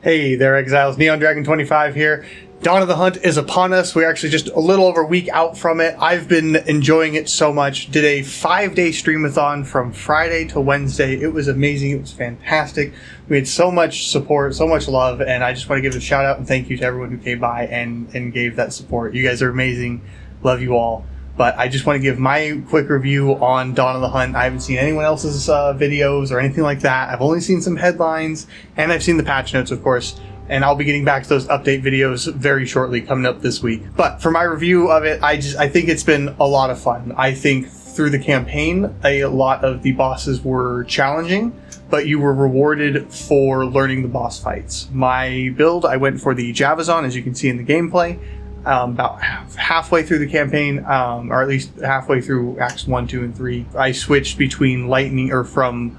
Hey there, Exiles. Neon Dragon 25 here. Dawn of the Hunt is upon us. We're actually just a little over a week out from it. I've been enjoying it so much. Did a 5-day streamathon from Friday to Wednesday. It was amazing. It was fantastic. We had so much support, so much love, and I just want to give a shout out and thank you to everyone who came by and gave that support. You guys are amazing. Love you all. But I just want to give my quick review on Dawn of the Hunt. I haven't seen anyone else's videos or anything like that. I've only seen some headlines, and I've seen the patch notes, of course. And I'll be getting back to those update videos very shortly, coming up this week. But for my review of it, I think it's been a lot of fun. I think through the campaign, a lot of the bosses were challenging, but you were rewarded for learning the boss fights. My build, I went for the Javazon, as you can see in the gameplay. About halfway through the campaign, or at least halfway through Acts 1, 2, and 3, I switched between lightning, or from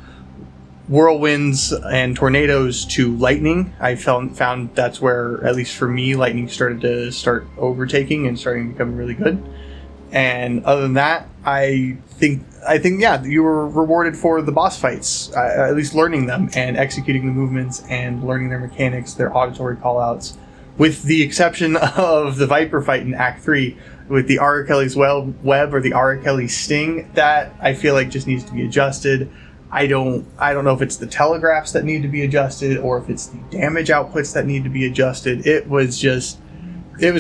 whirlwinds and tornadoes to lightning. I found that's where, at least for me, lightning started to overtaking and starting to become really good. And other than that, I think yeah, you were rewarded for the boss fights, at least learning them and executing the movements and learning their mechanics, their auditory callouts. With the exception of the Viper fight in Act 3, with the Arakeli's web or the Arakeli sting, that I feel like just needs to be adjusted. I don't know if it's the telegraphs that need to be adjusted or if it's the damage outputs that need to be adjusted. It was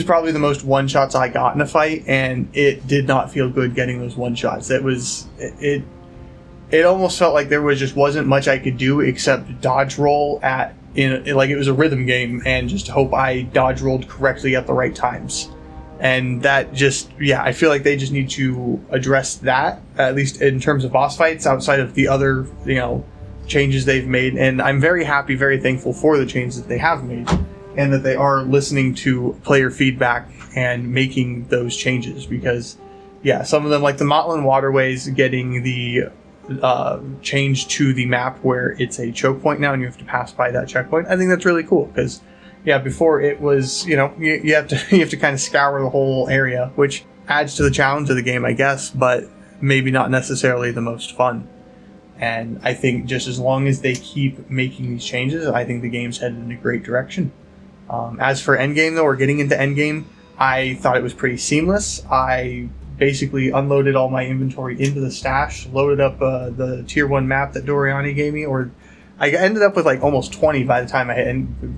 probably the most one-shots I got in a fight, and it did not feel good getting those one-shots. It almost felt like there wasn't much I could do except dodge roll like it was a rhythm game and just hope I dodge rolled correctly at the right times. And that I feel like they just need to address that, at least in terms of boss fights, outside of the other, changes they've made. And I'm very happy, very thankful for the changes that they have made and that they are listening to player feedback and making those changes, because some of them, like the Motlin Waterways, getting the change to the map where it's a choke point now and you have to pass by that checkpoint. I think that's really cool, because before it was, you have to kind of scour the whole area, which adds to the challenge of the game, I guess, but maybe not necessarily the most fun. And I think just as long as they keep making these changes, I think the game's headed in a great direction. As for endgame, though, or getting into endgame, I thought it was pretty seamless. I basically unloaded all my inventory into the stash, loaded up the tier 1 map that Doriani gave me, or I ended up with like almost 20 by the time I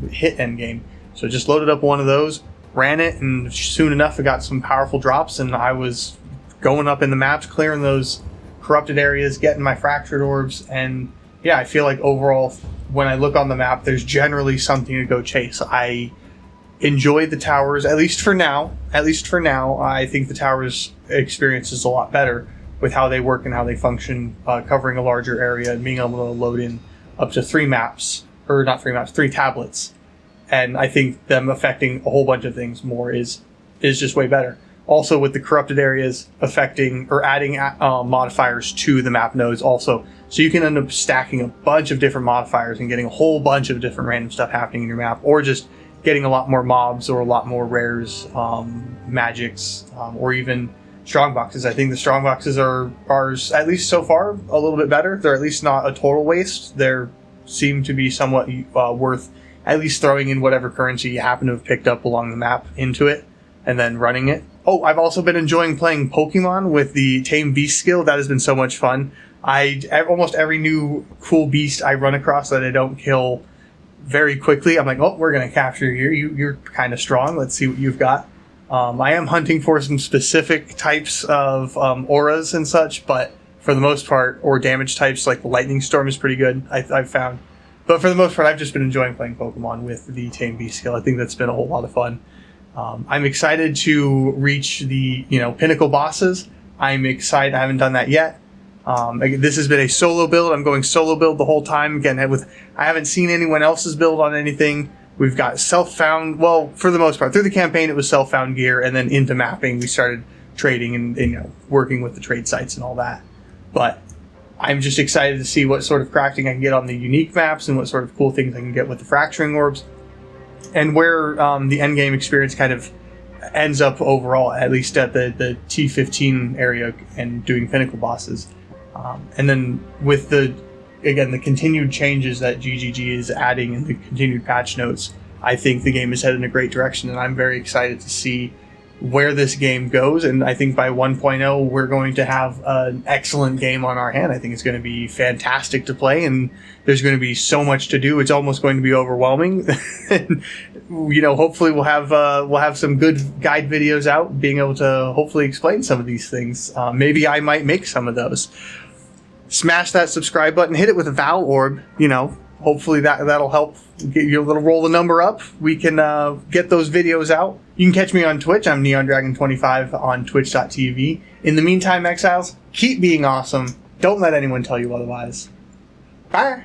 hit endgame. So just loaded up one of those, ran it, and soon enough I got some powerful drops, and I was going up in the maps, clearing those corrupted areas, getting my fractured orbs, and I feel like overall, when I look on the map, there's generally something to go chase. I enjoy the towers, at least for now. I think the towers experience is a lot better with how they work and how they function, covering a larger area and being able to load in up to 3 tablets. And I think them affecting a whole bunch of things more is just way better. Also, with the corrupted areas affecting or adding modifiers to the map nodes also. So you can end up stacking a bunch of different modifiers and getting a whole bunch of different random stuff happening in your map, or just getting a lot more mobs or a lot more rares, magics, or even strong boxes. I think the strong boxes are, at least so far, a little bit better. They're at least not a total waste. They seem to be somewhat worth at least throwing in whatever currency you happen to have picked up along the map into it and then running it. Oh, I've also been enjoying playing Pokemon with the Tame Beast skill. That has been so much fun. Almost every new cool beast I run across that I don't kill very quickly, I'm like, oh, we're going to capture you. You're kind of strong. Let's see what you've got. I am hunting for some specific types of auras and such, but for the most part, or damage types, like the Lightning Storm is pretty good, I've found. But for the most part, I've just been enjoying playing Pokemon with the Tame Beast skill. I think that's been a whole lot of fun. I'm excited to reach the pinnacle bosses. I'm excited. I haven't done that yet. This has been a solo build. I'm going solo build the whole time. Again, I haven't seen anyone else's build on anything. We've got self-found, well, for the most part. Through the campaign, it was self-found gear, and then into mapping, we started trading and working with the trade sites and all that. But I'm just excited to see what sort of crafting I can get on the unique maps and what sort of cool things I can get with the fracturing orbs, and where the endgame experience kind of ends up overall, at least at the T15 area and doing pinnacle bosses. And then with the again, the continued changes that GGG is adding and the continued patch notes, I think the game is headed in a great direction, and I'm very excited to see where this game goes. And I think by 1.0, we're going to have an excellent game on our hand. I think it's going to be fantastic to play, and there's going to be so much to do. It's almost going to be overwhelming. And, hopefully we'll have some good guide videos out, being able to hopefully explain some of these things. Maybe I might make some of those. Smash that subscribe button, hit it with a Val Orb, hopefully that'll help get your little roll the number up. We can get those videos out. You can catch me on Twitch. I'm NeonDragon25 on twitch.tv. In the meantime, Exiles, keep being awesome. Don't let anyone tell you otherwise. Bye!